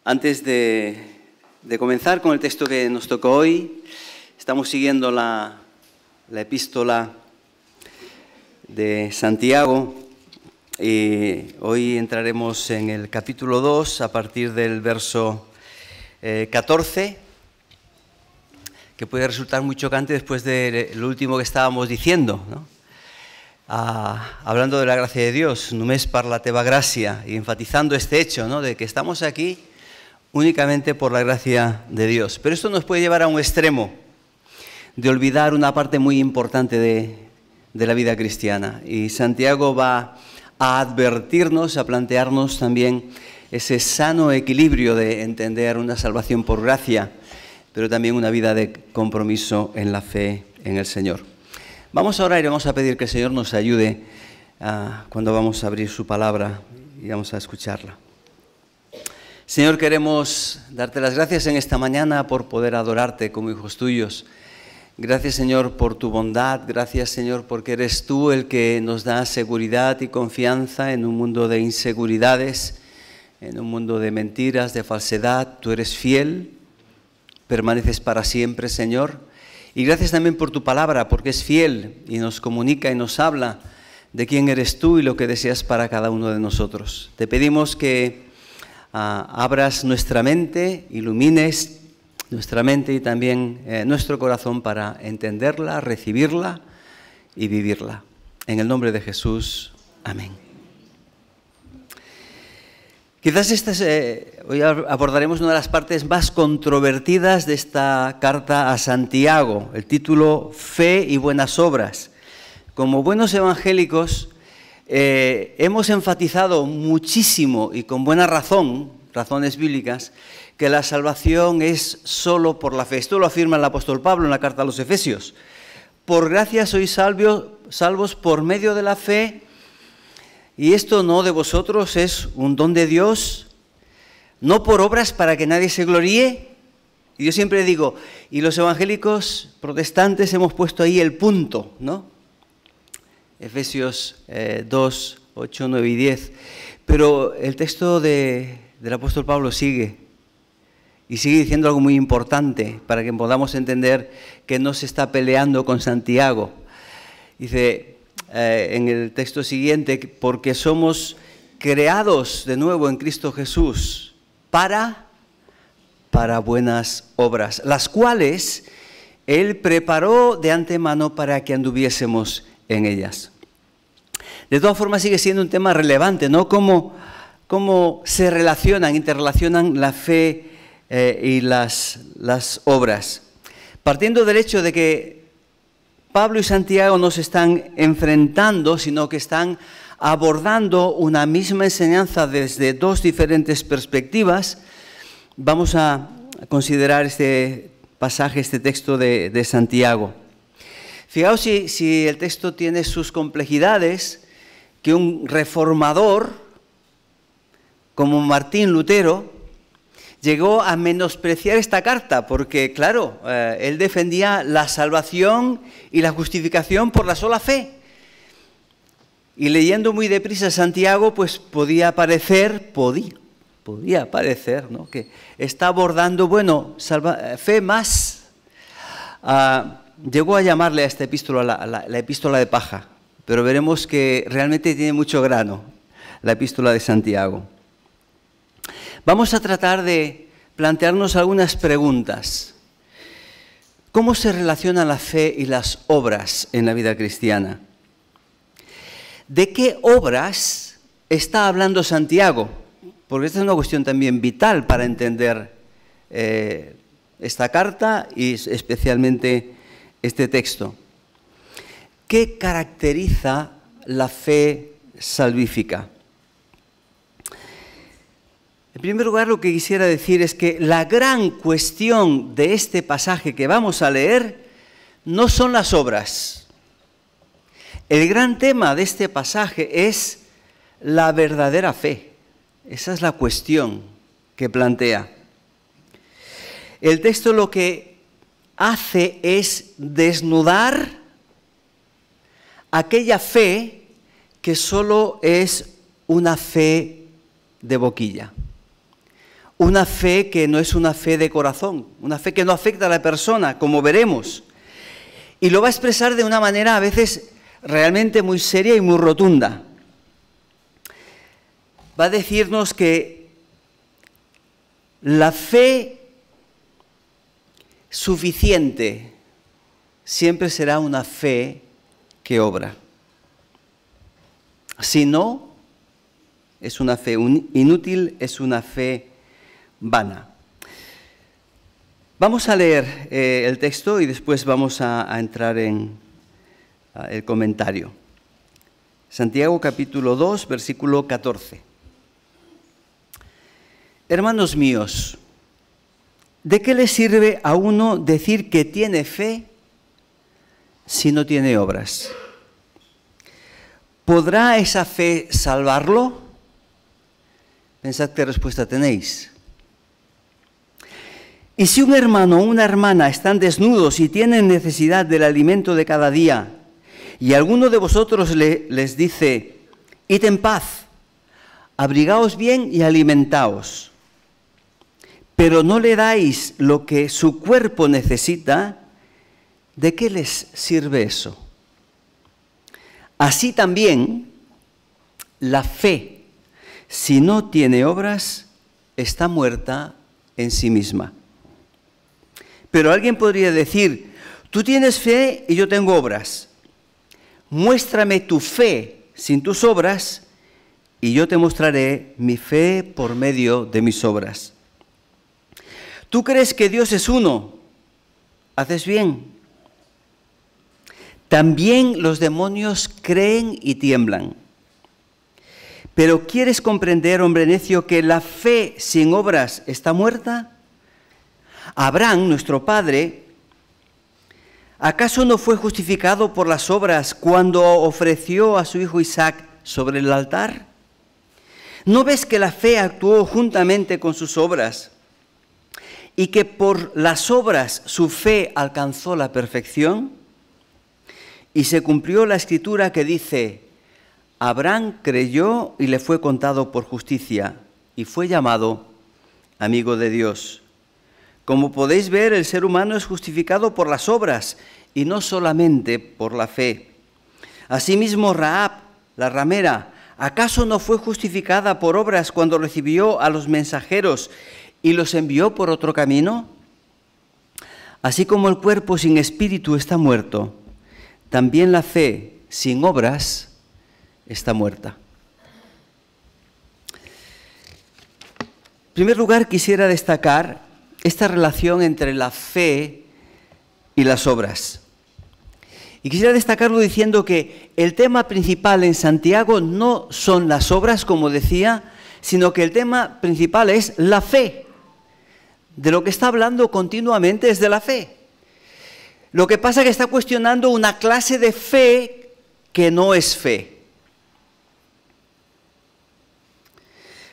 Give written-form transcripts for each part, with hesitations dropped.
Antes de comenzar con el texto que nos tocó hoy, estamos siguiendo la epístola de Santiago y hoy entraremos en el capítulo 2 a partir del verso 14, que puede resultar muy chocante después de lo último que estábamos diciendo, ¿no? Hablando de la gracia de Dios, només per la teva gracia, y enfatizando este hecho, ¿no?, de que estamos aquí únicamente por la gracia de Dios. Pero esto nos puede llevar a un extremo de olvidar una parte muy importante de la vida cristiana. Y Santiago va a advertirnos, a plantearnos también ese sano equilibrio de entender una salvación por gracia, pero también una vida de compromiso en la fe en el Señor. Vamos a orar y vamos a pedir que el Señor nos ayude cuando vamos a abrir su palabra y vamos a escucharla. Señor, queremos darte las gracias en esta mañana por poder adorarte como hijos tuyos. Gracias, Señor, por tu bondad. Gracias, Señor, porque eres tú el que nos da seguridad y confianza en un mundo de inseguridades, en un mundo de mentiras, de falsedad. Tú eres fiel, permaneces para siempre, Señor. Y gracias también por tu palabra, porque es fiel y nos comunica y nos habla de quién eres tú y lo que deseas para cada uno de nosotros. Te pedimos que abras nuestra mente, ilumines nuestra mente y también nuestro corazón para entenderla, recibirla y vivirla. En el nombre de Jesús, amén. Quizás hoy abordaremos una de las partes más controvertidas de esta carta a Santiago, el título Fe y buenas obras. Como buenos evangélicos, hemos enfatizado muchísimo y con buena razón, razones bíblicas, que la salvación es solo por la fe. Esto lo afirma el apóstol Pablo en la carta a los Efesios. Por gracia sois salvos por medio de la fe, y esto no de vosotros, es un don de Dios, no por obras para que nadie se gloríe. Y yo siempre digo, y los evangélicos protestantes hemos puesto ahí el punto, ¿no? Efesios 2, 8, 9 y 10. Pero el texto del apóstol Pablo sigue diciendo algo muy importante para que podamos entender que no se está peleando con Santiago. Dice en el texto siguiente, porque somos creados de nuevo en Cristo Jesús para buenas obras, las cuales Él preparó de antemano para que anduviésemos en ellas. De todas formas sigue siendo un tema relevante, ¿no? Cómo se interrelacionan la fe y las obras. Partiendo del hecho de que Pablo y Santiago no se están enfrentando, sino que están abordando una misma enseñanza desde dos diferentes perspectivas, vamos a considerar este pasaje, este texto de Santiago. Fijaos si el texto tiene sus complejidades, que un reformador como Martín Lutero llegó a menospreciar esta carta, porque claro, él defendía la salvación y la justificación por la sola fe. Y leyendo muy deprisa Santiago, pues podía parecer, ¿no?, que está abordando, fe más. Llegó a llamarle a esta epístola la epístola de paja, pero veremos que realmente tiene mucho grano la epístola de Santiago. Vamos a tratar de plantearnos algunas preguntas. ¿Cómo se relacionan la fe y las obras en la vida cristiana? ¿De qué obras está hablando Santiago? Porque esta es una cuestión también vital para entender esta carta y especialmente este texto. ¿Qué caracteriza la fe salvífica? En primer lugar, lo que quisiera decir es que la gran cuestión de este pasaje que vamos a leer no son las obras. El gran tema de este pasaje es la verdadera fe. Esa es la cuestión que plantea. El texto lo que hace es desnudar aquella fe que solo es una fe de boquilla. una fe que no es una fe de corazón, una fe que no afecta a la persona, como veremos. Y lo va a expresar de una manera a veces realmente muy seria y muy rotunda. Va a decirnos que la fe suficiente siempre será una fe que obra. Si no, es una fe inútil, es una fe vana. Vamos a leer el texto y después vamos a entrar en el comentario. Santiago capítulo 2, versículo 14. Hermanos míos, ¿de qué le sirve a uno decir que tiene fe si no tiene obras? ¿Podrá esa fe salvarlo? Pensad qué respuesta tenéis. Y si un hermano o una hermana están desnudos y tienen necesidad del alimento de cada día, y alguno de vosotros les dice, id en paz, abrigaos bien y alimentaos, pero no le dais lo que su cuerpo necesita, ¿de qué les sirve eso? Así también, la fe, si no tiene obras, está muerta en sí misma. Pero alguien podría decir, tú tienes fe y yo tengo obras. Muéstrame tu fe sin tus obras y yo te mostraré mi fe por medio de mis obras. ¿Tú crees que Dios es uno? ¿Haces bien? También los demonios creen y tiemblan. ¿Pero quieres comprender, hombre necio, que la fe sin obras está muerta? Abraham, nuestro padre, ¿acaso no fue justificado por las obras cuando ofreció a su hijo Isaac sobre el altar? ¿No ves que la fe actuó juntamente con sus obras y que por las obras su fe alcanzó la perfección? Y se cumplió la escritura que dice, Abraham creyó y le fue contado por justicia y fue llamado amigo de Dios. Como podéis ver, el ser humano es justificado por las obras y no solamente por la fe. Asimismo, Rahab, la ramera, ¿acaso no fue justificada por obras cuando recibió a los mensajeros y los envió por otro camino? Así como el cuerpo sin espíritu está muerto, también la fe sin obras está muerta. En primer lugar, quisiera destacar esta relación entre la fe y las obras. Y quisiera destacarlo diciendo que el tema principal en Santiago no son las obras, como decía, sino que el tema principal es la fe. De lo que está hablando continuamente es de la fe. Lo que pasa es que está cuestionando una clase de fe que no es fe.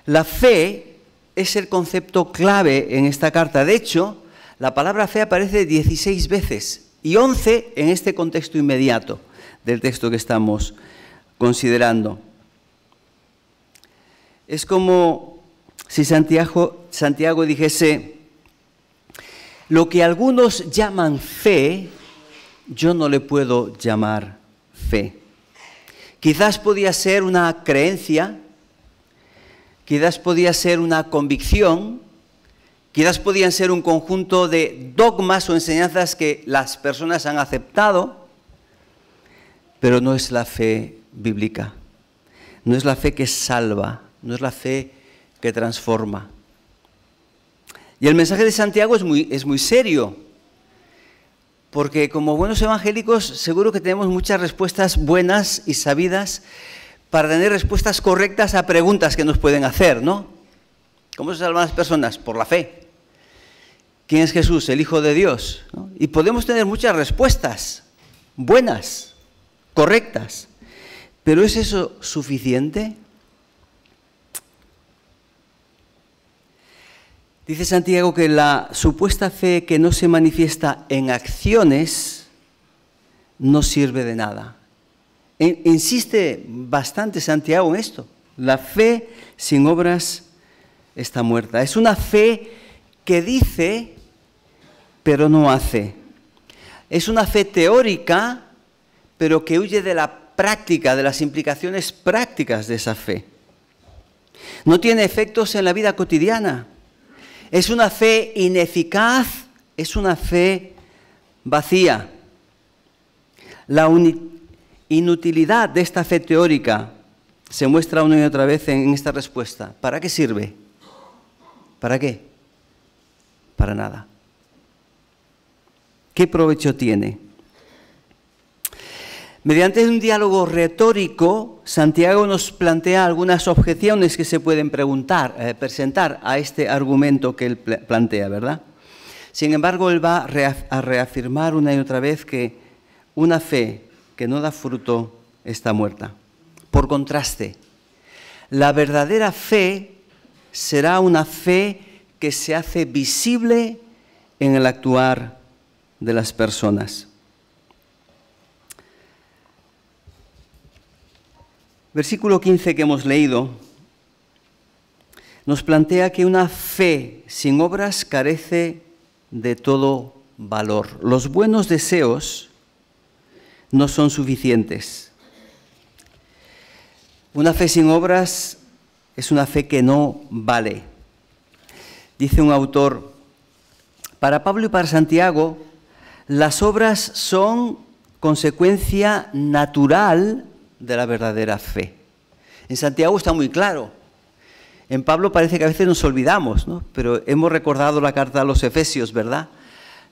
La fe es el concepto clave en esta carta. De hecho, la palabra fe aparece 16 veces y 11 en este contexto inmediato del texto que estamos considerando. Es como si Santiago dijese, lo que algunos llaman fe, yo no le puedo llamar fe. Quizás podía ser una creencia, quizás podía ser una convicción, quizás podían ser un conjunto de dogmas o enseñanzas que las personas han aceptado, pero no es la fe bíblica, no es la fe que salva, no es la fe que transforma. Y el mensaje de Santiago es muy serio, porque como buenos evangélicos seguro que tenemos muchas respuestas buenas y sabidas para tener respuestas correctas a preguntas que nos pueden hacer, ¿no? ¿Cómo se salvan las personas? Por la fe. ¿Quién es Jesús? El Hijo de Dios, ¿no? Y podemos tener muchas respuestas buenas, correctas, pero ¿es eso suficiente? Dice Santiago que la supuesta fe que no se manifiesta en acciones no sirve de nada. Insiste bastante Santiago en esto. La fe sin obras está muerta. Es una fe que dice, pero no hace. Es una fe teórica, pero que huye de la práctica, de las implicaciones prácticas de esa fe. No tiene efectos en la vida cotidiana. Es una fe ineficaz, es una fe vacía. La inutilidad de esta fe teórica se muestra una y otra vez en esta respuesta. ¿Para qué sirve? ¿Para qué? Para nada. ¿Qué provecho tiene? Mediante un diálogo retórico, Santiago nos plantea algunas objeciones que se pueden presentar a este argumento que él plantea, ¿verdad? Sin embargo, él va a reafirmar una y otra vez que una fe que no da fruto está muerta. Por contraste, la verdadera fe será una fe que se hace visible en el actuar de las personas. Versículo 15 que hemos leído nos plantea que una fe sin obras carece de todo valor. Los buenos deseos no son suficientes. Una fe sin obras es una fe que no vale. Dice un autor, para Pablo y para Santiago, las obras son consecuencia natural de la verdadera fe. En Santiago está muy claro. En Pablo parece que a veces nos olvidamos, ¿no? Pero hemos recordado la carta a los Efesios, ¿verdad?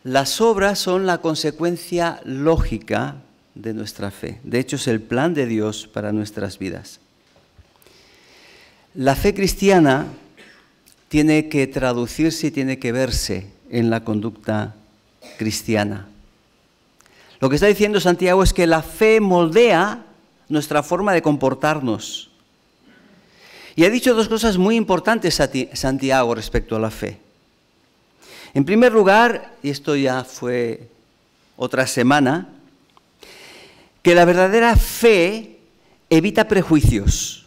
Las obras son la consecuencia lógica de nuestra fe. De hecho, es el plan de Dios para nuestras vidas. La fe cristiana tiene que traducirse y tiene que verse en la conducta cristiana. Lo que está diciendo Santiago es que la fe moldea nuestra forma de comportarnos. Y ha dicho dos cosas muy importantes Santiago respecto a la fe. En primer lugar, y esto ya fue otra semana, que la verdadera fe evita prejuicios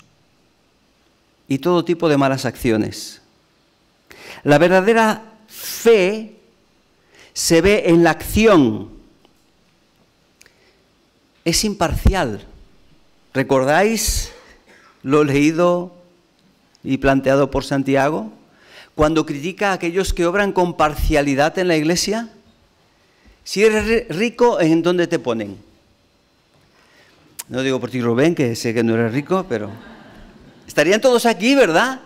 y todo tipo de malas acciones. La verdadera fe se ve en la acción, es imparcial. ¿Recordáis lo leído y planteado por Santiago? Cuando critica a aquellos que obran con parcialidad en la iglesia. Si eres rico, ¿en dónde te ponen? No digo por ti, Rubén, que sé que no eres rico, pero estarían todos aquí, ¿verdad?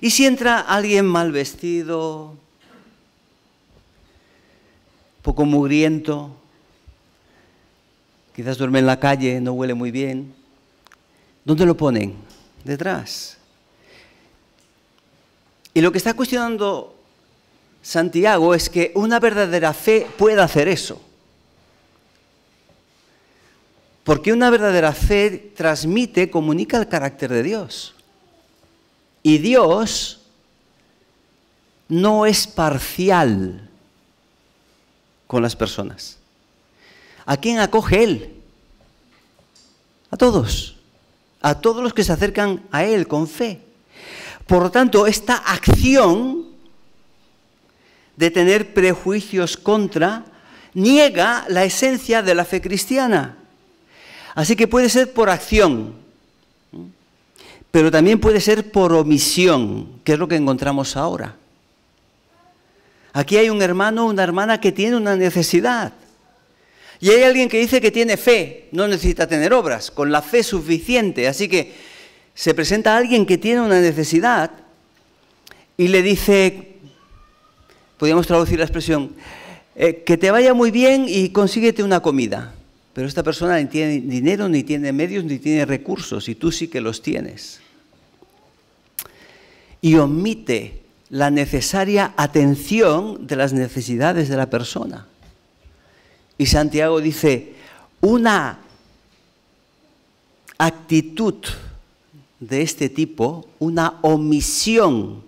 Y si entra alguien mal vestido, poco mugriento, quizás duerme en la calle, no huele muy bien, ¿dónde lo ponen? Detrás. Y lo que está cuestionando Santiago es que una verdadera fe pueda hacer eso. Porque una verdadera fe transmite, comunica el carácter de Dios. Y Dios no es parcial con las personas. ¿A quién acoge Él? A todos los que se acercan a Él con fe. Por lo tanto, esta acción de tener prejuicios contra niega la esencia de la fe cristiana. Así que puede ser por acción, pero también puede ser por omisión, que es lo que encontramos ahora. Aquí hay un hermano o una hermana que tiene una necesidad. Y hay alguien que dice que tiene fe, no necesita tener obras, con la fe suficiente. Así que se presenta a alguien que tiene una necesidad y le dice, podríamos traducir la expresión, que te vaya muy bien y consíguete una comida. Pero esta persona ni tiene dinero, ni tiene medios, ni tiene recursos, y tú sí que los tienes. Y omite la necesaria atención de las necesidades de la persona. Y Santiago dice, una actitud de este tipo, una omisión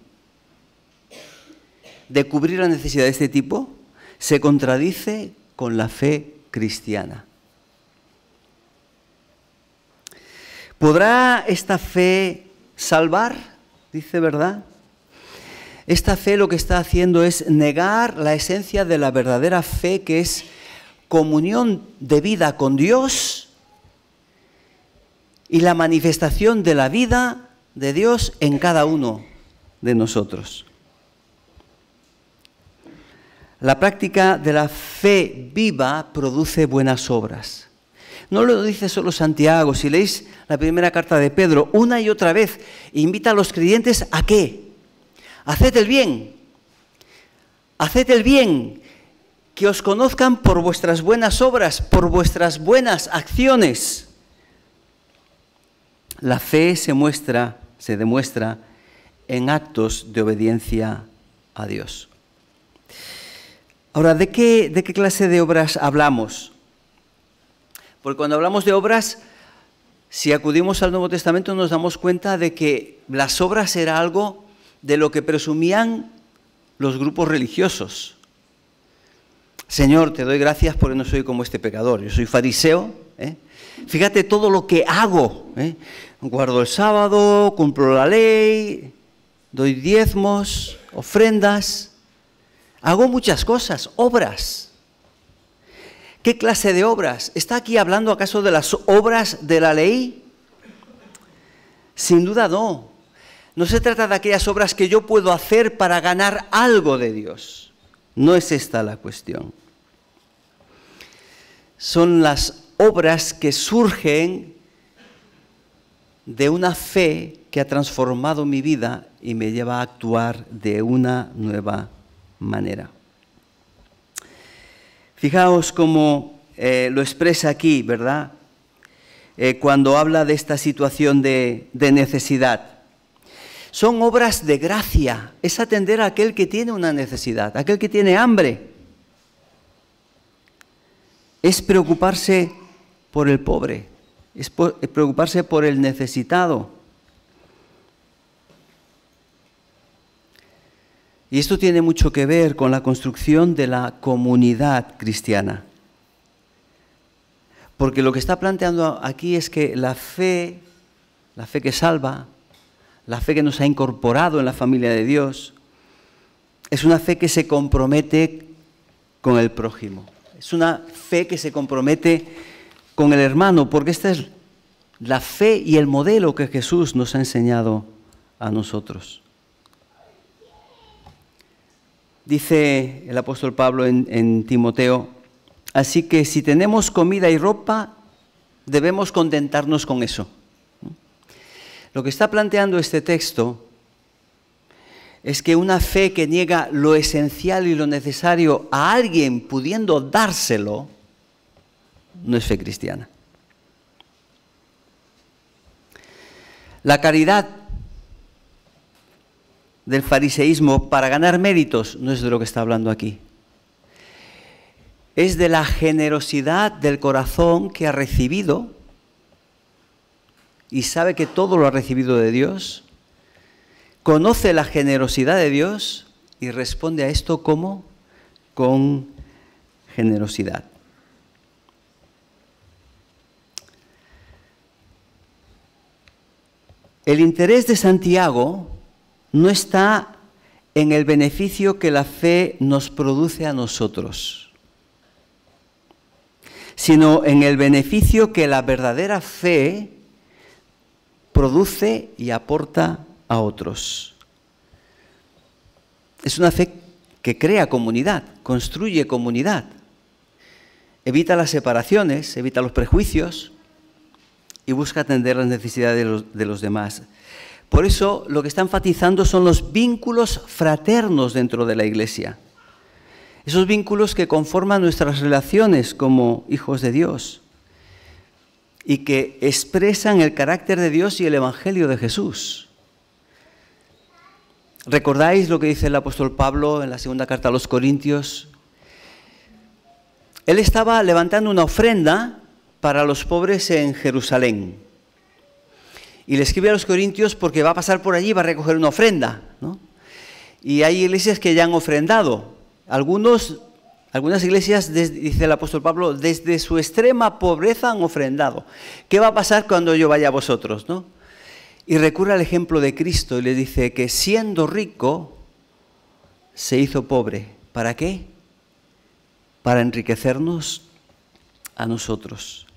de cubrir la necesidad de este tipo, se contradice con la fe cristiana. ¿Podrá esta fe salvar? Dice, ¿verdad? Esta fe lo que está haciendo es negar la esencia de la verdadera fe, que es comunión de vida con Dios y la manifestación de la vida de Dios en cada uno de nosotros. La práctica de la fe viva produce buenas obras. No lo dice solo Santiago. Si leéis la primera carta de Pedro, una y otra vez invita a los creyentes a ¿qué? Haced el bien. Haced el bien. Que os conozcan por vuestras buenas obras, por vuestras buenas acciones. La fe se demuestra en actos de obediencia a Dios. Ahora, ¿de qué clase de obras hablamos? Porque cuando hablamos de obras, si acudimos al Nuevo Testamento nos damos cuenta de que las obras era algo de lo que presumían los grupos religiosos. Señor, te doy gracias porque no soy como este pecador, yo soy fariseo. Fíjate todo lo que hago. Guardo el sábado, cumplo la ley, doy diezmos, ofrendas, hago muchas cosas, obras. ¿Qué clase de obras? ¿Está aquí hablando acaso de las obras de la ley? Sin duda no. No se trata de aquellas obras que yo puedo hacer para ganar algo de Dios. No es esta la cuestión. Son las obras que surgen de una fe que ha transformado mi vida y me lleva a actuar de una nueva manera. Fijaos cómo lo expresa aquí, ¿verdad? Cuando habla de esta situación de necesidad. Son obras de gracia, es atender a aquel que tiene una necesidad, aquel que tiene hambre. Es preocuparse por el pobre, es preocuparse por el necesitado. Y esto tiene mucho que ver con la construcción de la comunidad cristiana. Porque lo que está planteando aquí es que la fe que salva, la fe que nos ha incorporado en la familia de Dios, es una fe que se compromete con el prójimo. Es una fe que se compromete con el hermano, porque esta es la fe y el modelo que Jesús nos ha enseñado a nosotros. Dice el apóstol Pablo en Timoteo, así que si tenemos comida y ropa, debemos contentarnos con eso. Lo que está planteando este texto es que una fe que niega lo esencial y lo necesario a alguien pudiendo dárselo, no es fe cristiana. La caridad del fariseísmo para ganar méritos no es de lo que está hablando aquí. Es de la generosidad del corazón que ha recibido y sabe que todo lo ha recibido de Dios, conoce la generosidad de Dios y responde a esto como con generosidad. El interés de Santiago no está en el beneficio que la fe nos produce a nosotros, sino en el beneficio que la verdadera fe produce y aporta a otros. Es una fe que crea comunidad, construye comunidad, evita las separaciones, evita los prejuicios y busca atender las necesidades de los demás. Por eso lo que está enfatizando son los vínculos fraternos dentro de la Iglesia. Esos vínculos que conforman nuestras relaciones como hijos de Dios y que expresan el carácter de Dios y el Evangelio de Jesús. ¿Recordáis lo que dice el apóstol Pablo en la segunda carta a los Corintios? Él estaba levantando una ofrenda para los pobres en Jerusalén. Y le escribe a los Corintios porque va a pasar por allí y va a recoger una ofrenda, ¿no? Y hay iglesias que ya han ofrendado. Algunas iglesias, dice el apóstol Pablo, desde su extrema pobreza han ofrendado. ¿Qué va a pasar cuando yo vaya a vosotros, no? Y recurre al ejemplo de Cristo y le dice que siendo rico, se hizo pobre. ¿Para qué? Para enriquecernos a nosotros.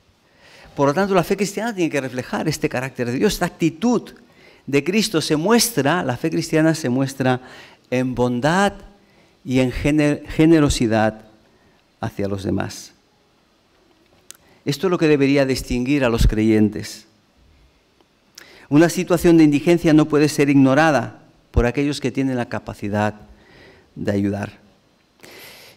Por lo tanto, la fe cristiana tiene que reflejar este carácter de Dios, esta actitud de Cristo se muestra, la fe cristiana se muestra en bondad y en generosidad hacia los demás. Esto es lo que debería distinguir a los creyentes. Una situación de indigencia no puede ser ignorada por aquellos que tienen la capacidad de ayudar.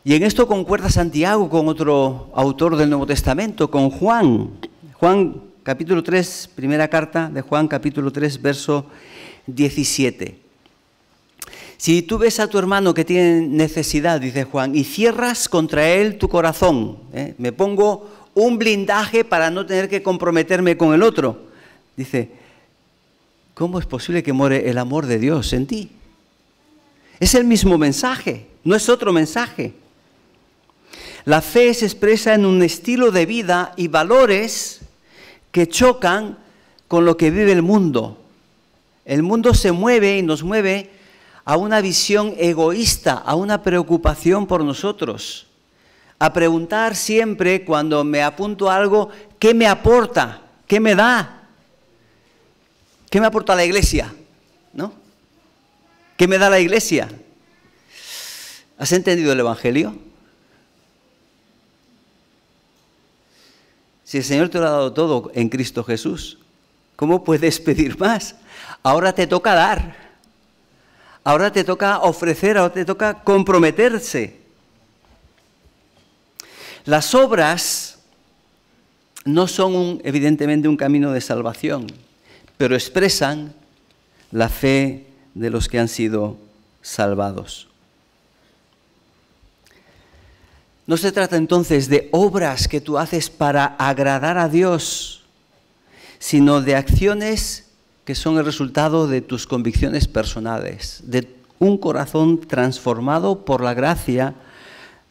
Y en esto concuerda Santiago con otro autor del Nuevo Testamento, con Juan. Juan capítulo 3, primera carta de Juan capítulo 3, verso 17. Si tú ves a tu hermano que tiene necesidad, dice Juan, y cierras contra él tu corazón, me pongo un blindaje para no tener que comprometerme con el otro, dice, ¿cómo es posible que more el amor de Dios en ti? Es el mismo mensaje, no es otro mensaje. La fe se expresa en un estilo de vida y valores que chocan con lo que vive el mundo. El mundo se mueve y nos mueve a una visión egoísta, a una preocupación por nosotros, a preguntar siempre cuando me apunto a algo, ¿qué me aporta? ¿Qué me da? ¿Qué me aporta la iglesia? ¿No? ¿Qué me da la iglesia? ¿Has entendido el Evangelio? Si el Señor te lo ha dado todo en Cristo Jesús, ¿cómo puedes pedir más? Ahora te toca dar, ahora te toca ofrecer, ahora te toca comprometerse. Las obras no son evidentemente un camino de salvación, pero expresan la fe de los que han sido salvados. No se trata entonces de obras que tú haces para agradar a Dios, sino de acciones que son el resultado de tus convicciones personales, de un corazón transformado por la gracia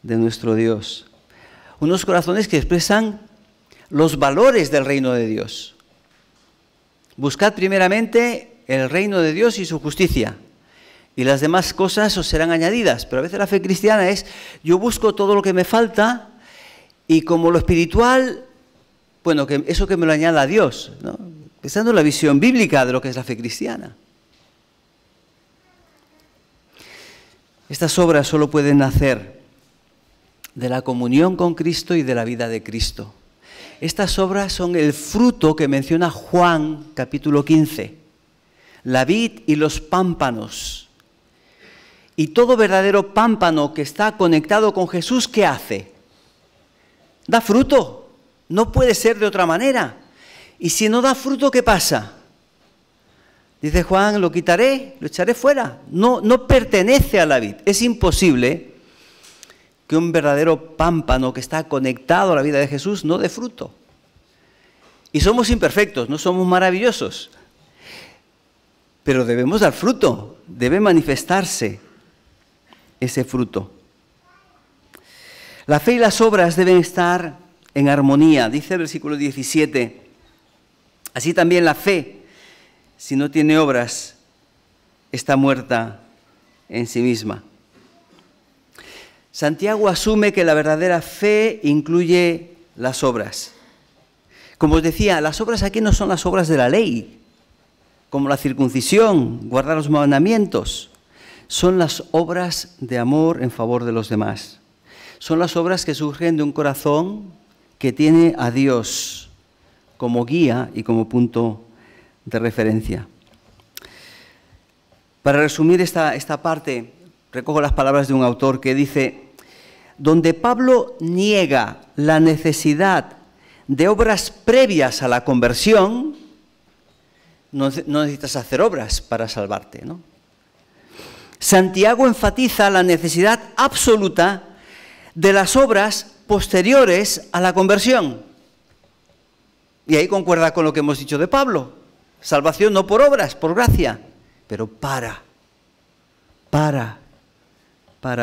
de nuestro Dios. Unos corazones que expresan los valores del reino de Dios. Buscad primeramente el reino de Dios y su justicia, y las demás cosas os serán añadidas. Pero a veces la fe cristiana es, yo busco todo lo que me falta, y como lo espiritual, bueno, que eso que me lo añada Dios, ¿no? Pensando en la visión bíblica de lo que es la fe cristiana. Estas obras solo pueden nacer de la comunión con Cristo y de la vida de Cristo. Estas obras son el fruto que menciona Juan, capítulo 15. La vid y los pámpanos. Y todo verdadero pámpano que está conectado con Jesús, ¿qué hace? Da fruto. No puede ser de otra manera. Y si no da fruto, ¿qué pasa? Dice Juan, lo quitaré, lo echaré fuera. No pertenece a la vid. Es imposible que un verdadero pámpano que está conectado a la vida de Jesús no dé fruto. Y somos imperfectos, no somos maravillosos. Pero debemos dar fruto, debe manifestarse ese fruto. La fe y las obras deben estar en armonía, dice el versículo 17. Así también la fe, si no tiene obras, está muerta en sí misma. Santiago asume que la verdadera fe incluye las obras. Como os decía, las obras aquí no son las obras de la ley, como la circuncisión, guardar los mandamientos. Son las obras de amor en favor de los demás. Son las obras que surgen de un corazón que tiene a Dios como guía y como punto de referencia. Para resumir esta parte, recojo las palabras de un autor que dice, donde Pablo niega la necesidad de obras previas a la conversión, no necesitas hacer obras para salvarte, ¿no? Santiago enfatiza la necesidad absoluta de las obras posteriores a la conversión. Y ahí concuerda con lo que hemos dicho de Pablo. Salvación no por obras, por gracia, pero para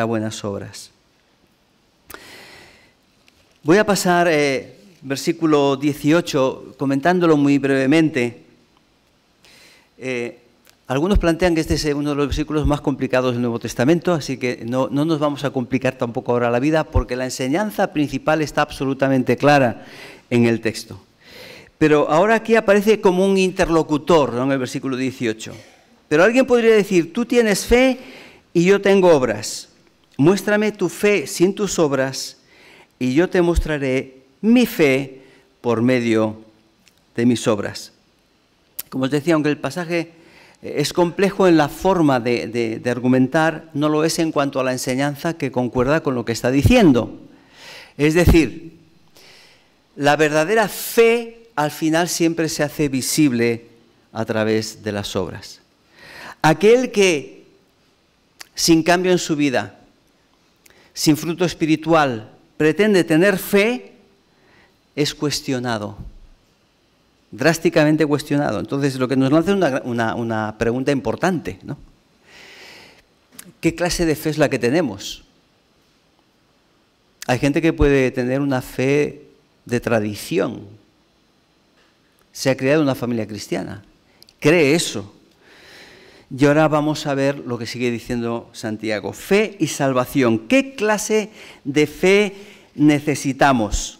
buenas obras. Voy a pasar versículo 18, comentándolo muy brevemente. Algunos plantean que este es uno de los versículos más complicados del Nuevo Testamento, así que no nos vamos a complicar tampoco ahora la vida, porque la enseñanza principal está absolutamente clara en el texto. Pero ahora aquí aparece como un interlocutor, ¿no?, en el versículo 18. Pero alguien podría decir, tú tienes fe y yo tengo obras. Muéstrame tu fe sin tus obras y yo te mostraré mi fe por medio de mis obras. Como os decía, aunque el pasaje es complejo en la forma de argumentar, no lo es en cuanto a la enseñanza, que concuerda con lo que está diciendo. Es decir, la verdadera fe al final siempre se hace visible a través de las obras. Aquel que, sin cambio en su vida, sin fruto espiritual, pretende tener fe, es cuestionado. Drásticamente cuestionado. Entonces, lo que nos lanza es una pregunta importante, ¿no? ¿Qué clase de fe es la que tenemos? Hay gente que puede tener una fe de tradición. Se ha criado en una familia cristiana. Cree eso. Y ahora vamos a ver lo que sigue diciendo Santiago. Fe y salvación. ¿Qué clase de fe necesitamos?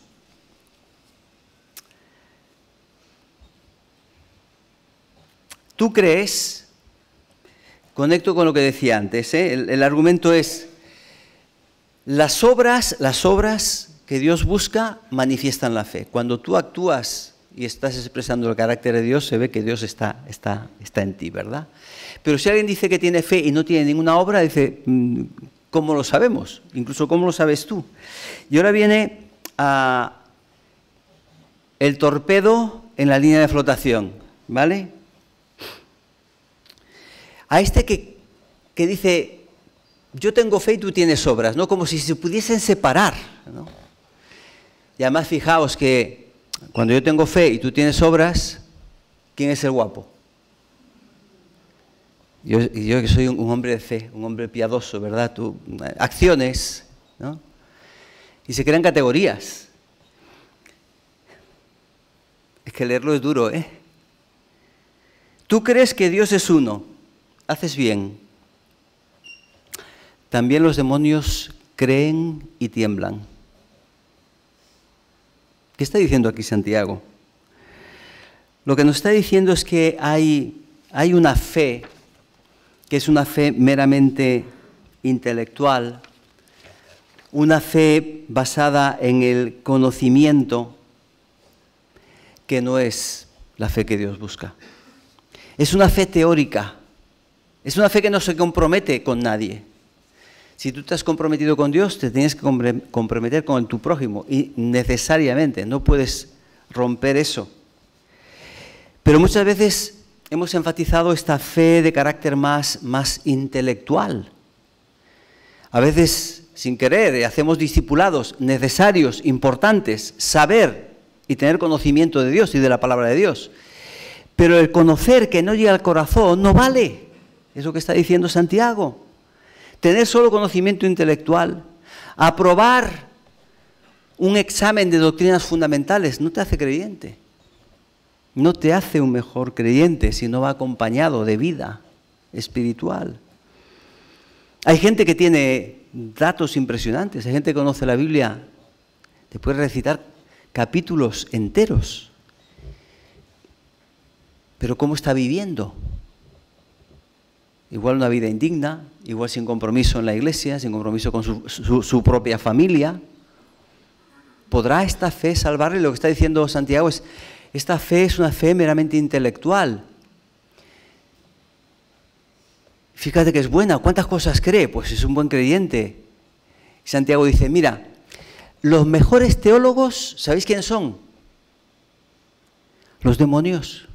¿Tú crees? Conecto con lo que decía antes, ¿eh? El argumento es, las obras que Dios busca manifiestan la fe. Cuando tú actúas y estás expresando el carácter de Dios, se ve que Dios está en ti, ¿verdad? Pero si alguien dice que tiene fe y no tiene ninguna obra, dice, ¿cómo lo sabemos? Incluso, ¿cómo lo sabes tú? Y ahora viene el torpedo en la línea de flotación, ¿vale? A este que dice, yo tengo fe y tú tienes obras, ¿no? Como si se pudiesen separar, ¿no? Y además fijaos que cuando yo tengo fe y tú tienes obras, ¿quién es el guapo? Yo que soy un hombre de fe, un hombre piadoso, ¿verdad? Tú, acciones, ¿no? Y se crean categorías. Es que leerlo es duro, ¿eh? Tú crees que Dios es uno. Haces bien. También los demonios creen y tiemblan. ¿Qué está diciendo aquí Santiago? Lo que nos está diciendo es que hay una fe, que es una fe meramente intelectual, una fe basada en el conocimiento, que no es la fe que Dios busca. Es una fe teórica. Es una fe que no se compromete con nadie. Si tú te has comprometido con Dios, te tienes que comprometer con tu prójimo. Y necesariamente, no puedes romper eso. Pero muchas veces hemos enfatizado esta fe de carácter más intelectual. A veces, sin querer, hacemos discipulados necesarios, importantes, saber y tener conocimiento de Dios y de la palabra de Dios. Pero el conocer que no llega al corazón no vale. Es lo que está diciendo Santiago. Tener solo conocimiento intelectual, aprobar un examen de doctrinas fundamentales, no te hace creyente. No te hace un mejor creyente si no va acompañado de vida espiritual. Hay gente que tiene datos impresionantes, hay gente que conoce la Biblia, te puede recitar capítulos enteros. Pero ¿cómo está viviendo? Igual una vida indigna, igual sin compromiso en la iglesia, sin compromiso con su propia familia. ¿Podrá esta fe salvarle? Lo que está diciendo Santiago es, esta fe es una fe meramente intelectual. Fíjate que es buena, ¿cuántas cosas cree? Pues es un buen creyente. Santiago dice, mira, los mejores teólogos, ¿sabéis quiénes son? Los demonios.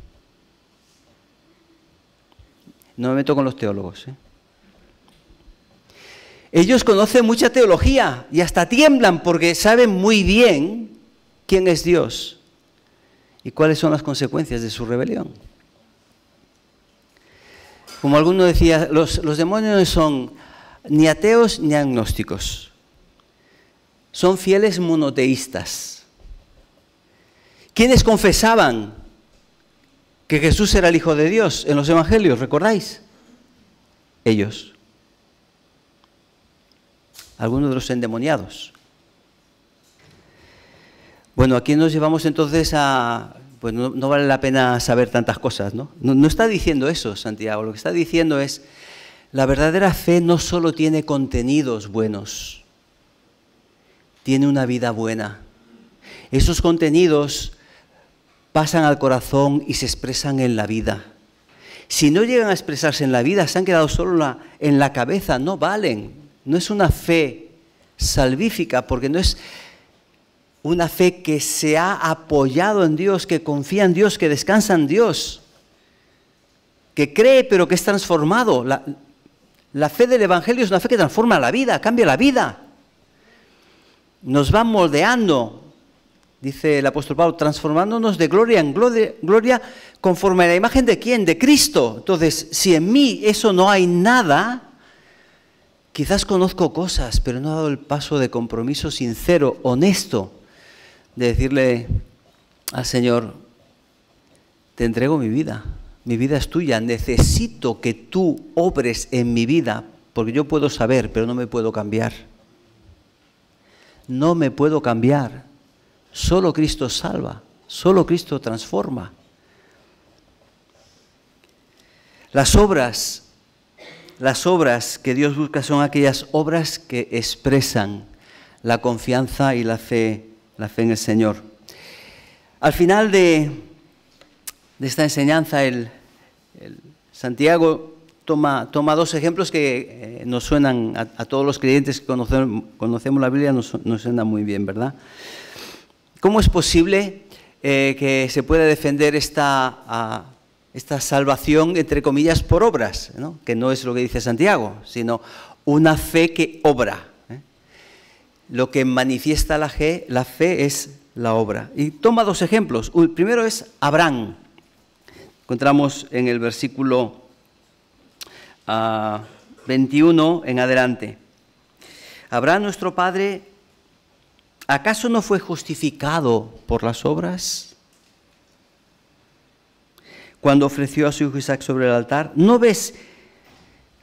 No me meto con los teólogos, ¿eh? Ellos conocen mucha teología y hasta tiemblan porque saben muy bien quién es Dios y cuáles son las consecuencias de su rebelión. Como alguno decía, los demonios no son ni ateos ni agnósticos. Son fieles monoteístas. ¿Quiénes confesaban que Jesús era el Hijo de Dios en los Evangelios, ¿recordáis? Ellos. Algunos de los endemoniados. Bueno, aquí nos llevamos entonces a... Pues no vale la pena saber tantas cosas, ¿no? No está diciendo eso, Santiago. Lo que está diciendo es, la verdadera fe no solo tiene contenidos buenos, tiene una vida buena. Esos contenidos pasan al corazón y se expresan en la vida. Si no llegan a expresarse en la vida, se han quedado solo en la cabeza, no valen. No es una fe salvífica, porque no es una fe que se ha apoyado en Dios, que confía en Dios, que descansa en Dios, que cree pero que es transformado. La fe del Evangelio es una fe que transforma la vida, cambia la vida. Nos va moldeando, dice el apóstol Pablo, transformándonos de gloria en gloria conforme a la imagen de ¿quién? De Cristo. Entonces, si en mí eso no hay nada, quizás conozco cosas, pero no he dado el paso de compromiso sincero, honesto, de decirle al Señor, te entrego mi vida es tuya, necesito que tú obres en mi vida, porque yo puedo saber, pero no me puedo cambiar. No me puedo cambiar. Solo Cristo salva, solo Cristo transforma. Las obras que Dios busca son aquellas obras que expresan la confianza y la fe en el Señor. Al final de esta enseñanza, el Santiago toma dos ejemplos que nos suenan a todos los creyentes que conocemos la Biblia, nos suenan muy bien, ¿verdad? ¿Cómo es posible que se pueda defender esta salvación, entre comillas, por obras, ¿no? Que no es lo que dice Santiago, sino una fe que obra. Lo que manifiesta la fe es la obra. Y toma dos ejemplos. El primero es Abraham. Encontramos en el versículo 21 en adelante. Abraham, nuestro padre, ¿acaso no fue justificado por las obras cuando ofreció a su hijo Isaac sobre el altar? ¿No ves?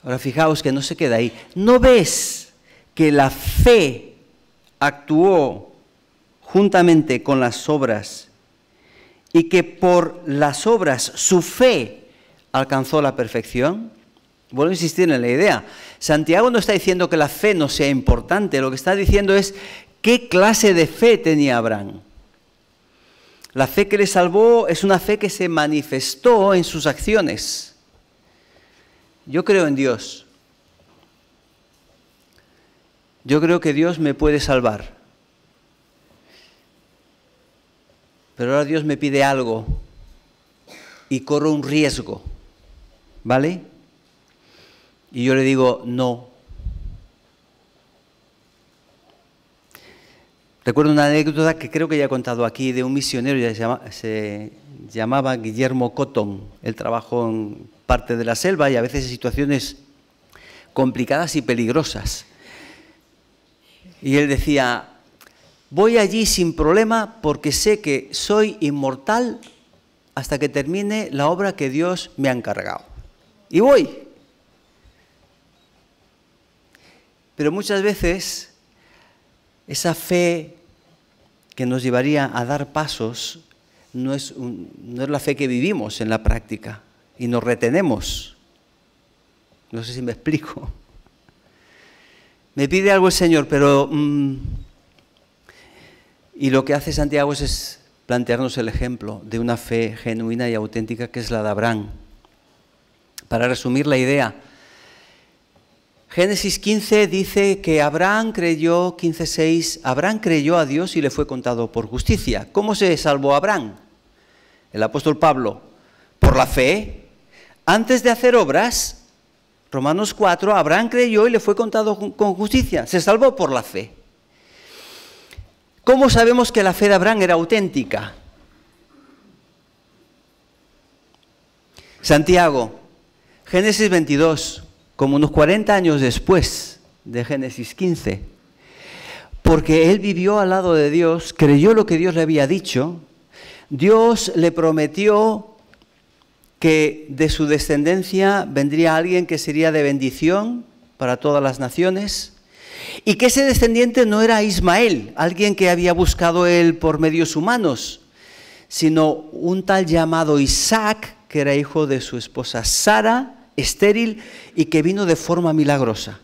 Ahora fijaos que no se queda ahí. ¿No ves que la fe actuó juntamente con las obras y que por las obras su fe alcanzó la perfección? Vuelvo a insistir en la idea. Santiago no está diciendo que la fe no sea importante, lo que está diciendo es qué clase de fe tenía Abraham. La fe que le salvó es una fe que se manifestó en sus acciones. Yo creo en Dios. Yo creo que Dios me puede salvar. Pero ahora Dios me pide algo y corro un riesgo, ¿vale? Y yo le digo, no. Recuerdo una anécdota que creo que ya he contado aquí de un misionero, se llamaba Guillermo Cotton. Él trabajó en parte de la selva y a veces en situaciones complicadas y peligrosas. Y él decía, voy allí sin problema porque sé que soy inmortal hasta que termine la obra que Dios me ha encargado. Y voy. Pero muchas veces esa fe que nos llevaría a dar pasos no es la fe que vivimos en la práctica y nos retenemos. No sé si me explico. Me pide algo el Señor, pero... y lo que hace Santiago es plantearnos el ejemplo de una fe genuina y auténtica que es la de Abraham. Para resumir la idea, Génesis 15 dice que Abraham creyó, 15:6, Abraham creyó a Dios y le fue contado por justicia. ¿Cómo se salvó Abraham? El apóstol Pablo, por la fe, antes de hacer obras. Romanos 4, Abraham creyó y le fue contado con justicia. Se salvó por la fe. ¿Cómo sabemos que la fe de Abraham era auténtica? Santiago, Génesis 22, como unos 40 años después de Génesis 15, porque él vivió al lado de Dios, creyó lo que Dios le había dicho, Dios le prometió que de su descendencia vendría alguien que sería de bendición para todas las naciones, y que ese descendiente no era Ismael, alguien que había buscado él por medios humanos, sino un tal llamado Isaac, que era hijo de su esposa Sara, estéril, y que vino de forma milagrosa.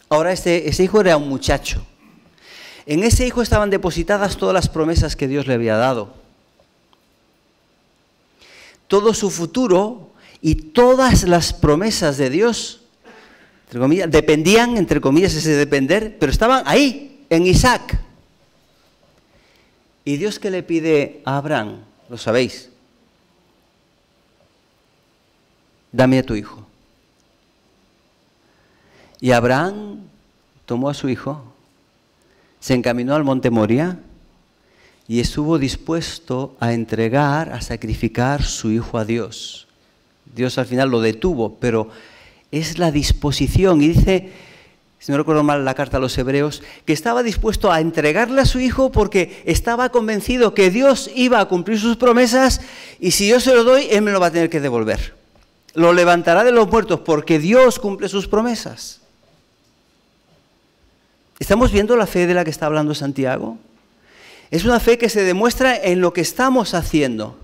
Ahora ese hijo era un muchacho. En ese hijo estaban depositadas todas las promesas que Dios le había dado. Todo su futuro y todas las promesas de Dios, entre comillas, dependían, entre comillas, ese depender, pero estaban ahí, en Isaac. ¿Y Dios qué le pide a Abraham? Lo sabéis. Dame a tu hijo. Y Abraham tomó a su hijo, se encaminó al monte Moria y estuvo dispuesto a entregar, a sacrificar su hijo a Dios. Dios al final lo detuvo, pero es la disposición. Y dice, si no recuerdo mal la carta a los Hebreos, que estaba dispuesto a entregarle a su hijo porque estaba convencido que Dios iba a cumplir sus promesas y si yo se lo doy, Él me lo va a tener que devolver. Lo levantará de los muertos porque Dios cumple sus promesas. ¿Estamos viendo la fe de la que está hablando Santiago? Es una fe que se demuestra en lo que estamos haciendo,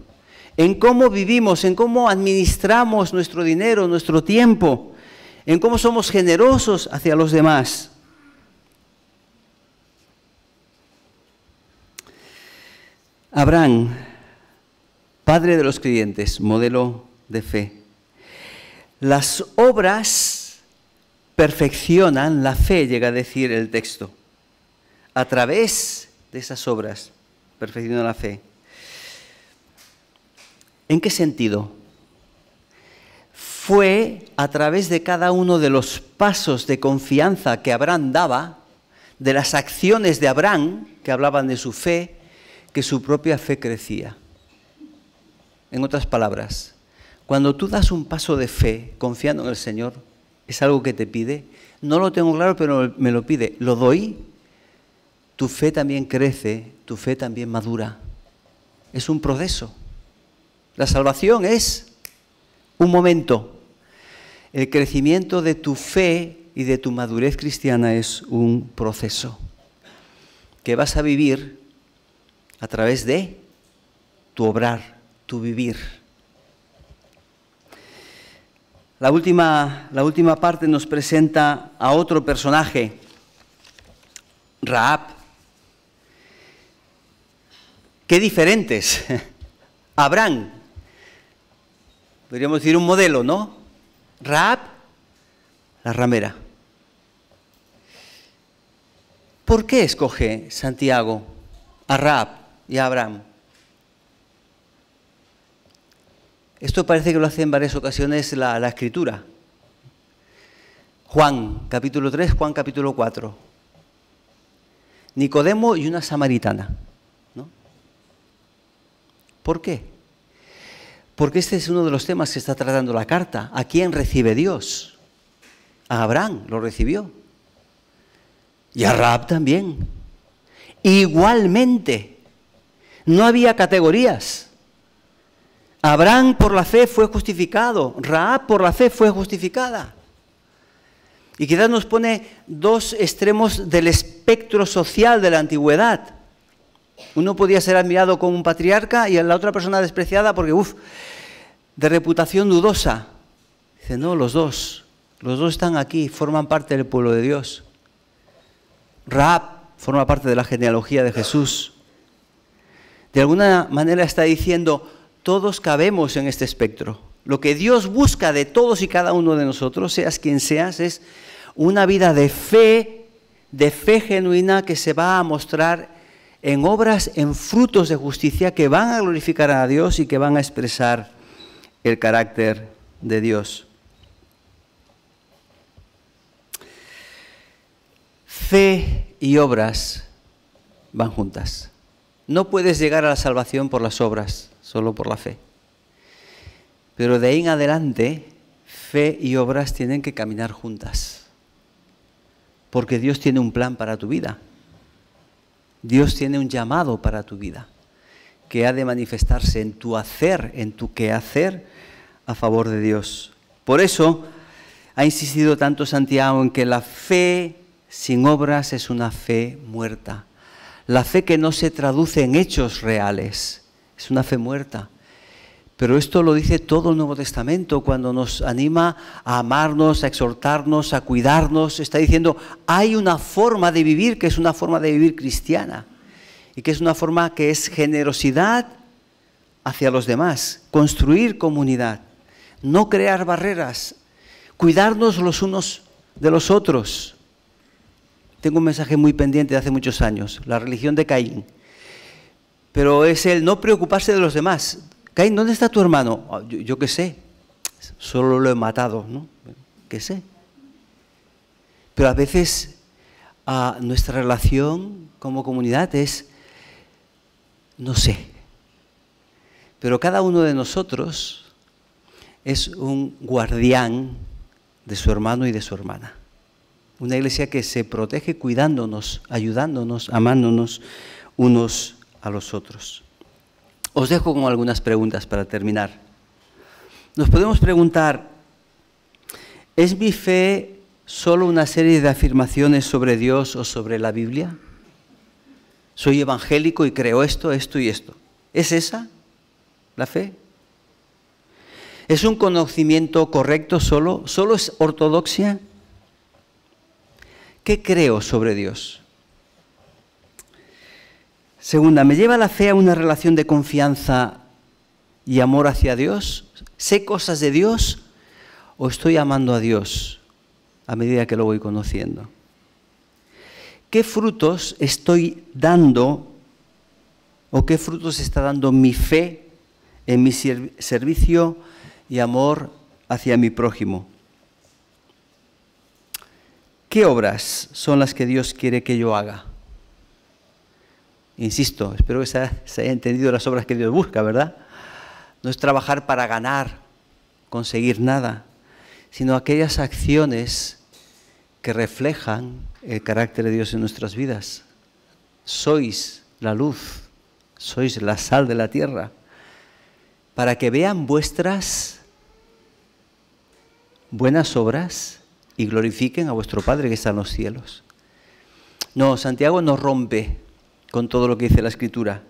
en cómo vivimos, en cómo administramos nuestro dinero, nuestro tiempo, en cómo somos generosos hacia los demás. Abraham, padre de los creyentes, modelo de fe. Las obras perfeccionan la fe, llega a decir el texto. A través de esas obras perfecciona la fe. ¿En qué sentido? Fue a través de cada uno de los pasos de confianza que Abraham daba, de las acciones de Abraham, que hablaban de su fe, que su propia fe crecía. En otras palabras, cuando tú das un paso de fe confiando en el Señor, es algo que te pide, no lo tengo claro, pero me lo pide, lo doy, tu fe también crece, tu fe también madura. Es un proceso. La salvación es un momento. El crecimiento de tu fe y de tu madurez cristiana es un proceso que vas a vivir a través de tu obrar, tu vivir. La última parte nos presenta a otro personaje, Rahab. Qué diferentes. Abraham, podríamos decir un modelo, ¿no? Rahab, la ramera. ¿Por qué escoge Santiago a Rahab y a Abraham? Esto parece que lo hace en varias ocasiones la Escritura. Juan capítulo 3, Juan capítulo 4. Nicodemo y una samaritana, ¿no? ¿Por qué? Porque este es uno de los temas que está tratando la carta. ¿A quién recibe Dios? A Abraham lo recibió. Y a Rahab también. Igualmente. No había categorías. Abraham por la fe fue justificado, Rahab por la fe fue justificada. Y quizás nos pone dos extremos del espectro social de la antigüedad. Uno podía ser admirado como un patriarca y la otra persona despreciada porque, de reputación dudosa. Dice, no, los dos están aquí, forman parte del pueblo de Dios. Rahab forma parte de la genealogía de Jesús. De alguna manera está diciendo, todos cabemos en este espectro. Lo que Dios busca de todos y cada uno de nosotros, seas quien seas, es una vida de fe genuina que se va a mostrar en obras, en frutos de justicia que van a glorificar a Dios y que van a expresar el carácter de Dios. Fe y obras van juntas. No puedes llegar a la salvación por las obras, solo por la fe. Pero de ahí en adelante, fe y obras tienen que caminar juntas. Porque Dios tiene un plan para tu vida. Dios tiene un llamado para tu vida. que ha de manifestarse en tu hacer, en tu quehacer a favor de Dios. Por eso ha insistido tanto Santiago en que la fe sin obras es una fe muerta. La fe que no se traduce en hechos reales es una fe muerta. Pero esto lo dice todo el Nuevo Testamento cuando nos anima a amarnos, a exhortarnos, a cuidarnos. Está diciendo, hay una forma de vivir que es una forma de vivir cristiana y que es una forma que es generosidad hacia los demás, construir comunidad, no crear barreras, cuidarnos los unos de los otros. Tengo un mensaje muy pendiente de hace muchos años, la religión de Caín, pero es el no preocuparse de los demás. Caín, ¿dónde está tu hermano? Yo qué sé, solo lo he matado, ¿no? ¿Qué sé? Pero a veces nuestra relación como comunidad es, no sé, pero cada uno de nosotros es un guardián de su hermano y de su hermana. Una iglesia que se protege cuidándonos, ayudándonos, amándonos unos a los otros. Os dejo con algunas preguntas para terminar. Nos podemos preguntar, ¿es mi fe solo una serie de afirmaciones sobre Dios o sobre la Biblia? Soy evangélico y creo esto, esto y esto. ¿Es esa la fe? ¿Es un conocimiento correcto solo? ¿Solo es ortodoxia? ¿Qué creo sobre Dios? Segunda, ¿me lleva la fe a una relación de confianza y amor hacia Dios? ¿Sé cosas de Dios o estoy amando a Dios a medida que lo voy conociendo? ¿Qué frutos estoy dando o qué frutos está dando mi fe en mi servicio y amor hacia mi prójimo? ¿Qué obras son las que Dios quiere que yo haga? Insisto, espero que se haya entendido las obras que Dios busca, ¿verdad? No es trabajar para ganar, conseguir nada, sino aquellas acciones que reflejan el carácter de Dios en nuestras vidas. Sois la luz, sois la sal de la tierra, para que vean vuestras buenas obras y glorifiquen a vuestro Padre que está en los cielos. No, Santiago nos rompe con todo lo que dice la Escritura.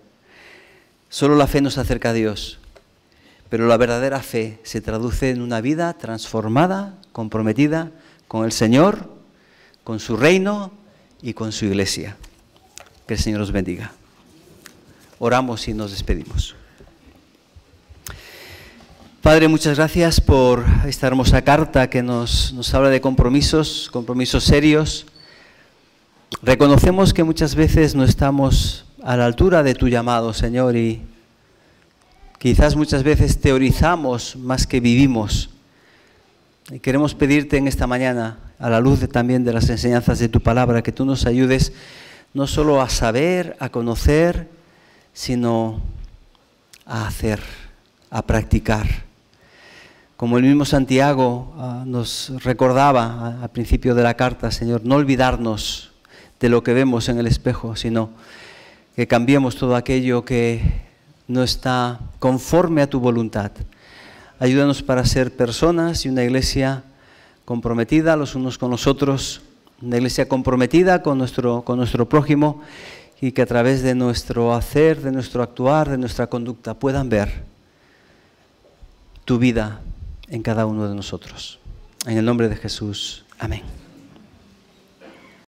Solo la fe nos acerca a Dios, pero la verdadera fe se traduce en una vida transformada, comprometida con el Señor, con su reino y con su iglesia. Que el Señor os bendiga. Oramos y nos despedimos. Padre, muchas gracias por esta hermosa carta que nos habla de compromisos serios. Reconocemos que muchas veces no estamos a la altura de tu llamado, Señor, y quizás muchas veces teorizamos más que vivimos. Y queremos pedirte en esta mañana, a la luz también de las enseñanzas de tu palabra, que tú nos ayudes no solo a saber, a conocer, sino a hacer, a practicar. Como el mismo Santiago nos recordaba al principio de la carta, Señor, no olvidarnos de lo que vemos en el espejo, sino que cambiemos todo aquello que no está conforme a tu voluntad. Ayúdanos para ser personas y una iglesia comprometida los unos con los otros, una iglesia comprometida con nuestro prójimo, y que a través de nuestro hacer, de nuestro actuar, de nuestra conducta puedan ver tu vida en cada uno de nosotros. En el nombre de Jesús. Amén.